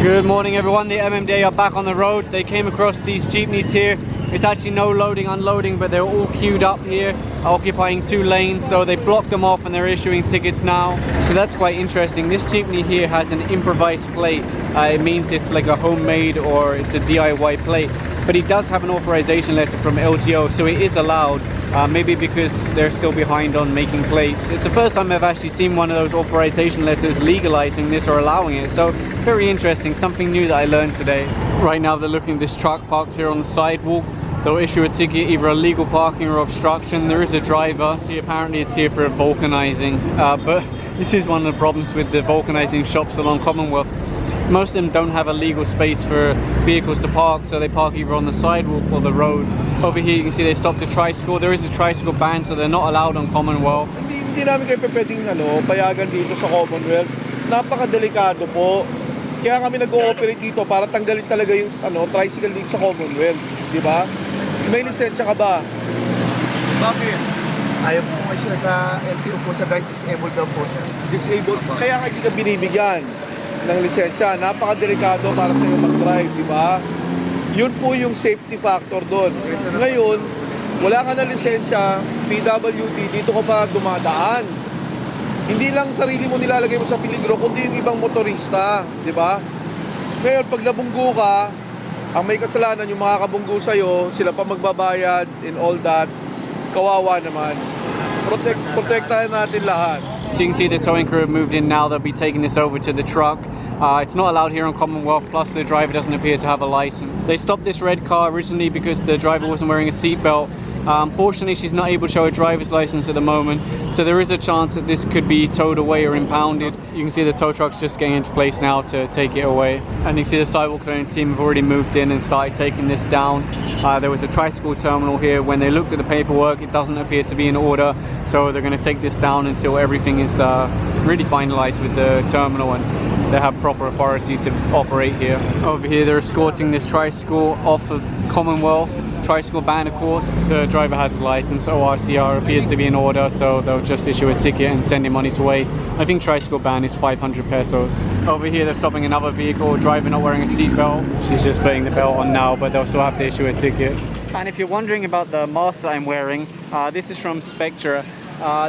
Good morning everyone, the MMDA are back on the road. They came across these jeepneys here. It's actually no loading, unloading, but they're all queued up here, occupying 2 lanes, so they blocked them off and they're issuing tickets now. So that's quite interesting. This jeepney here has an improvised plate. It means it's like a homemade or it's a DIY plate. But he does have an authorization letter from LTO, so it is allowed. Maybe because they're still behind on making plates. It's the first time I've actually seen one of those authorization letters legalizing this or allowing it. So very interesting, something new that I learned today. Right now they're looking at this truck parked here on the sidewalk. They'll issue a ticket, either illegal parking or obstruction. There is a driver. See, apparently it's here for vulcanizing. But this is one of the problems with the vulcanizing shops along Commonwealth. Most of them don't have a legal space for vehicles to park, so they park either on the sidewalk or the road. Over here you can see they stopped a tricycle. There is a tricycle ban, so they're not allowed on Commonwealth. Hindi namin kayo pwedeng payagan dito sa Commonwealth. Napakadelikado po. Kaya kami nag-ooperate dito para tanggalin talaga yung tricycle dito sa Commonwealth, di ba? May lisensya ka ba? Bakit? Ayaw po kasi sa LTO po sa guys, disabled daw po sir. Disabled? Kaya hindi ka binibigyan ng lisensya. Napakadelikado para sa iyo mag-drive, di ba? Yun po yung safety factor doon. Ngayon, wala ka na lisensya, PWD, dito ka pa dumadaan. Hindi lang sarili mo nilalagay mo sa peligro, kundi yung ibang motorista, di ba? Ngayon, pag nabunggo ka, ang may kasalanan yung makakabunggo sa'yo, sila pa magbabayad and all that, kawawa naman. Protektahan natin lahat. So you can see the towing crew have moved in now. They'll be taking this over to the truck. It's not allowed here on Commonwealth, plus the driver doesn't appear to have a license. They stopped this red car originally because the driver wasn't wearing a seatbelt. Unfortunately, she's not able to show a driver's license at the moment, so there is a chance that this could be towed away or impounded. You can see the tow truck's just getting into place now to take it away. And you can see the sidewalk clearing team have already moved in and started taking this down. There was a tricycle terminal here. When they looked at the paperwork, it doesn't appear to be in order, so they're going to take this down until everything is really finalized with the terminal and they have proper authority to operate here. Over here they're escorting this tricycle off of Commonwealth. Tricycle ban, of course. The driver has a license, ORCR appears to be in order, so they'll just issue a ticket and send him on his way. I think tricycle ban is 500 pesos. Over here they're stopping another vehicle, driver not wearing a seatbelt. She's just putting the belt on now, but they'll still have to issue a ticket. And if you're wondering about the mask that I'm wearing, this is from Spectra.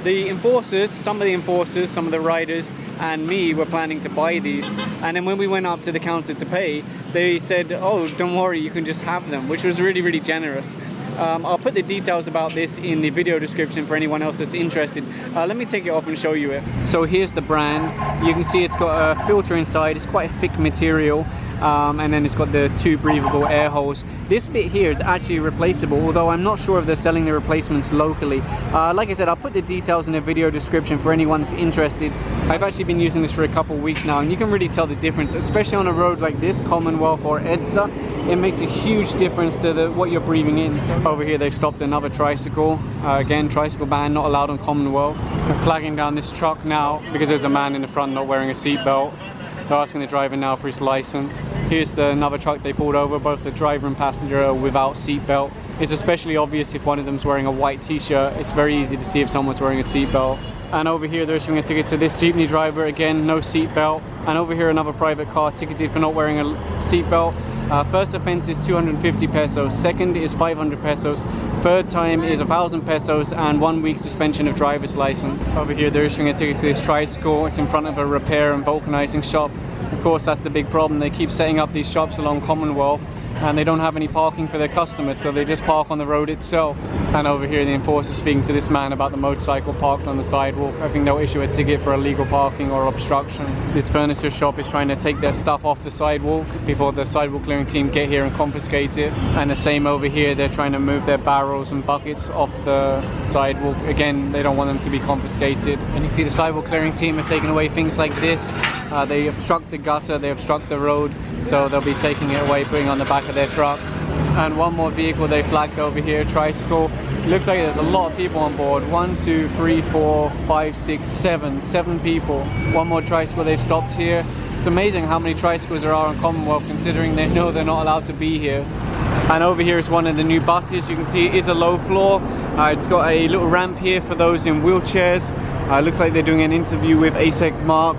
The enforcers, some of the riders and me were planning to buy these, and then when we went up to the counter to pay, they said, oh, don't worry, you can just have them, which was really generous. I'll put the details about this in the video description for anyone else that's interested. Let me take it off and show you it. So here's the brand. You can see it's got a filter inside. It's quite a thick material, and then it's got the 2 breathable air holes. This bit here is actually replaceable, although I'm not sure if they're selling the replacements locally. Like I said, I'll put the details in the video description for anyone that's interested. I've actually been using this for a couple of weeks now, and you can really tell the difference, especially on a road like this, Commonwealth or EDSA. It makes a huge difference to what you're breathing in. So over here they've stopped another tricycle. Again, tricycle ban, not allowed on Commonwealth. They're flagging down this truck now because there's a man in the front not wearing a seatbelt. They're asking the driver now for his license. Here's another truck they pulled over. Both the driver and passenger are without seatbelt. It's especially obvious if one of them's wearing a white t-shirt. It's very easy to see if someone's wearing a seatbelt. And over here they're issuing a ticket to this jeepney driver, again no seatbelt. And over here another private car ticketed for not wearing a seatbelt. First offense is 250 pesos, second is 500 pesos, third time is 1,000 pesos, and 1 week suspension of driver's license. Over here they're issuing a ticket to this tricycle. It's in front of a repair and vulcanizing shop. Of course, that's the big problem. They keep setting up these shops along Commonwealth and they don't have any parking for their customers, so they just park on the road itself. And over here the enforcer speaking to this man about the motorcycle parked on the sidewalk. I think they'll issue a ticket for illegal parking or obstruction. This furniture shop is trying to take their stuff off the sidewalk before the sidewalk clearing team get here and confiscate it. And the same over here, they're trying to move their barrels and buckets off the sidewalk. Again, they don't want them to be confiscated. And you can see the sidewalk clearing team are taking away things like this. They obstruct the gutter, they obstruct the road, so they'll be taking it away, putting it on the back of their truck. And one more vehicle they flagged over here, tricycle. It looks like there's a lot of people on board. 1, 2, 3, 4, 5, 6, 7 people. One more tricycle they've stopped here. It's amazing how many tricycles there are on Commonwealth, considering they know they're not allowed to be here. And over here is one of the new buses. You can see it is a low floor. It's got a little ramp here for those in wheelchairs. Looks like they're doing an interview with ASEC Mark.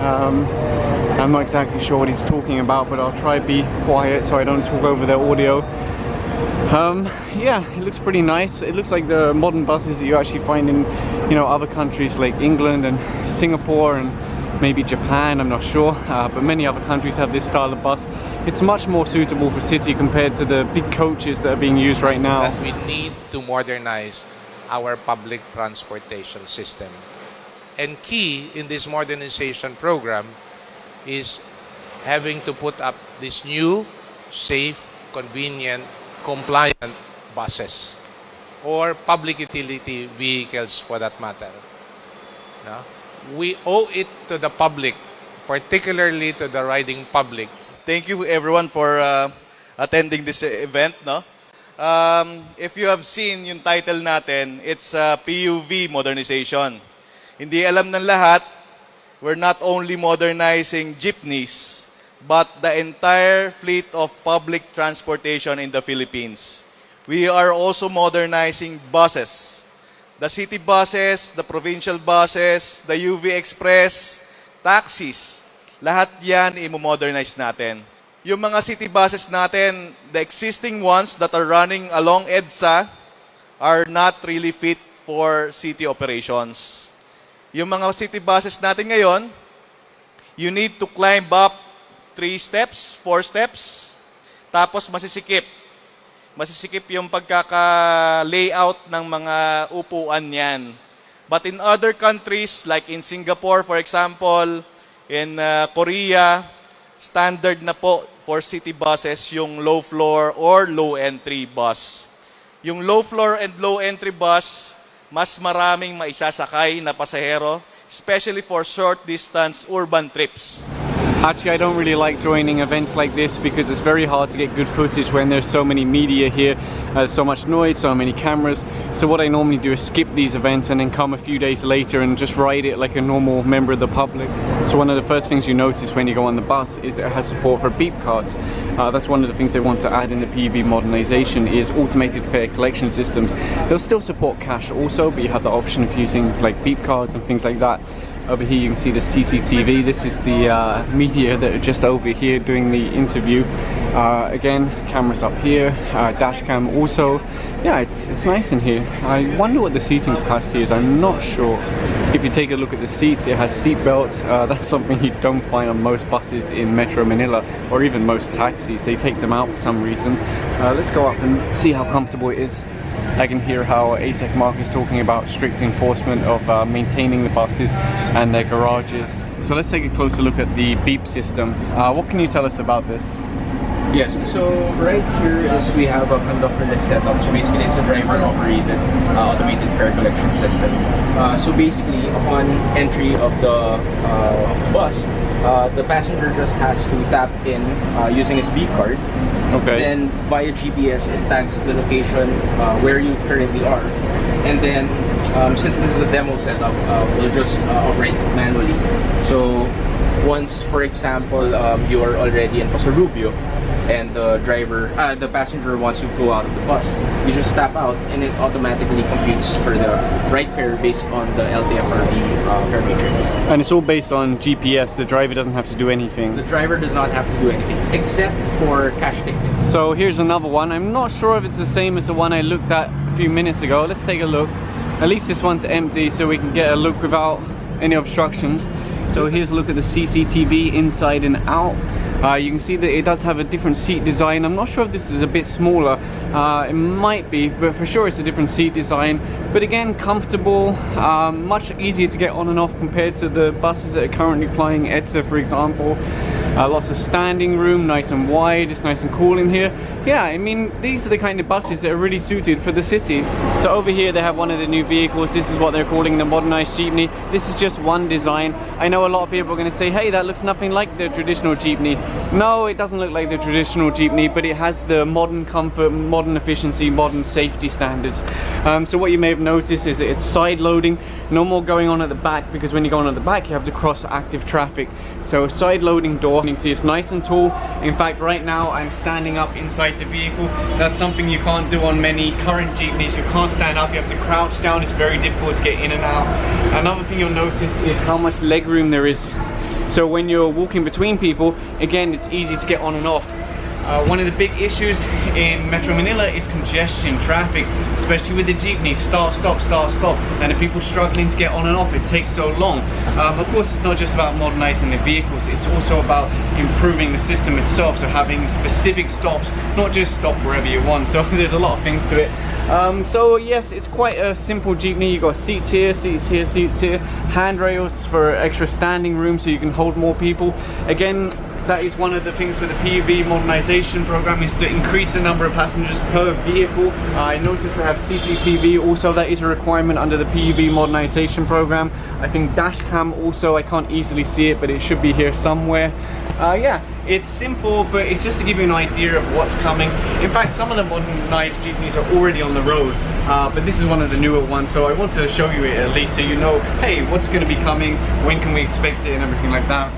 I'm not exactly sure what he's talking about, but I'll try to be quiet so I don't talk over their audio. Yeah, it looks pretty nice. It looks like the modern buses that you actually find in, you know, other countries like England and Singapore and maybe Japan, I'm not sure, but many other countries have this style of bus. It's much more suitable for city compared to the big coaches that are being used right now. That we need to modernize our public transportation system. And key in this modernization program is having to put up these new, safe, convenient, compliant buses or public utility vehicles for that matter. No? We owe it to the public, particularly to the riding public. Thank you everyone for attending this event. No? If you have seen yung title natin, it's PUV Modernization. Hindi alam ng lahat, we're not only modernizing jeepneys, but the entire fleet of public transportation in the Philippines. We are also modernizing buses. The city buses, the provincial buses, the UV Express, taxis, lahat yan i-modernize natin. Yung mga city buses natin, the existing ones that are running along EDSA are not really fit for city operations. Yung mga city buses natin ngayon, you need to climb up 3 steps, 4 steps, tapos masisikip. Masisikip yung pagkaka-layout ng mga upuan yan. But in other countries, like in Singapore, for example, in Korea, standard na po for city buses yung low floor or low entry bus. Yung low floor and low entry bus, mas maraming maisasakay na pasahero, especially for short distance urban trips. Actually, I don't really like joining events like this because it's very hard to get good footage when there's so many media here, so much noise, so many cameras. So what I normally do is skip these events and then come a few days later and just ride it like a normal member of the public. So one of the first things you notice when you go on the bus is it has support for beep cards. That's one of the things they want to add in the PUV modernization is automated fare collection systems. They'll still support cash also, but you have the option of using like beep cards and things like that. Over here you can see the CCTV. This is the media that are just over here doing the interview. Again, cameras up here, dash cam also. Yeah, it's nice in here. I wonder what the seating capacity is. I'm not sure. If you take a look at the seats, it has seat belts. That's something you don't find on most buses in Metro Manila or even most taxis. They take them out for some reason. Let's go up and see how comfortable it is. I can hear how ASEC Mark is talking about strict enforcement of maintaining the buses and their garages. So let's take a closer look at the beep system. What can you tell us about this? Yes, so right here is we have a conductorless setup. So basically it's a driver-operated automated fare collection system. So basically upon entry of the bus, the passenger just has to tap in using his beep card. Okay. Then via GPS it tags the location where you currently are. And then since this is a demo setup, we'll just operate manually. So once, for example, you are already in Pasarubio and the passenger wants to go out of the bus, you just tap out and it automatically computes for the right fare based on the LTFRB fare matrix. And it's all based on GPS. The driver doesn't have to do anything. The driver does not have to do anything except for cash tickets. So here's another one. I'm not sure if it's the same as the one I looked at a few minutes ago. Let's take a look. At least this one's empty so we can get a look without any obstructions. So here's a look at the CCTV inside and out. You can see that it does have a different seat design. I'm not sure if this is a bit smaller. It might be, but for sure it's a different seat design. But again, comfortable, much easier to get on and off compared to the buses that are currently plying EDSA, for example. Lots of standing room, nice and wide, it's nice and cool in here. Yeah, I mean, these are the kind of buses that are really suited for the city. So over here they have one of the new vehicles. This is what they're calling the Modernized Jeepney. This is just one design. I know a lot of people are going to say, hey, that looks nothing like the traditional Jeepney. No, it doesn't look like the traditional Jeepney, but it has the modern comfort, modern efficiency, modern safety standards. So what you may have noticed is that it's side loading, no more going on at the back, because when you go on at the back you have to cross active traffic. So a side loading door, you can see it's nice and tall. In fact, right now I'm standing up inside the vehicle. That's something you can't do on many current Jeepneys. You can't stand up, you have to crouch down. It's very difficult to get in and out. Another thing you'll notice is how much leg room there is. So when you're walking between people, again, it's easy to get on and off. One of the big issues in Metro Manila is congestion, traffic, especially with the jeepney, start, stop, and the people struggling to get on and off, it takes so long. Of course, it's not just about modernizing the vehicles, it's also about improving the system itself, so having specific stops, not just stop wherever you want, so there's a lot of things to it. So yes, it's quite a simple jeepney. You got seats here, seats here, seats here, handrails for extra standing room so you can hold more people. Again, that is one of the things with the PUV Modernization program, is to increase the number of passengers per vehicle. I noticed I have CCTV also, that is a requirement under the PUV Modernization program. I think dash cam also, I can't easily see it, but it should be here somewhere. Yeah, it's simple, but it's just to give you an idea of what's coming. In fact, some of the modernized jeepneys are already on the road, but this is one of the newer ones, so I want to show you it at least so you know, hey, what's going to be coming, when can we expect it, and everything like that.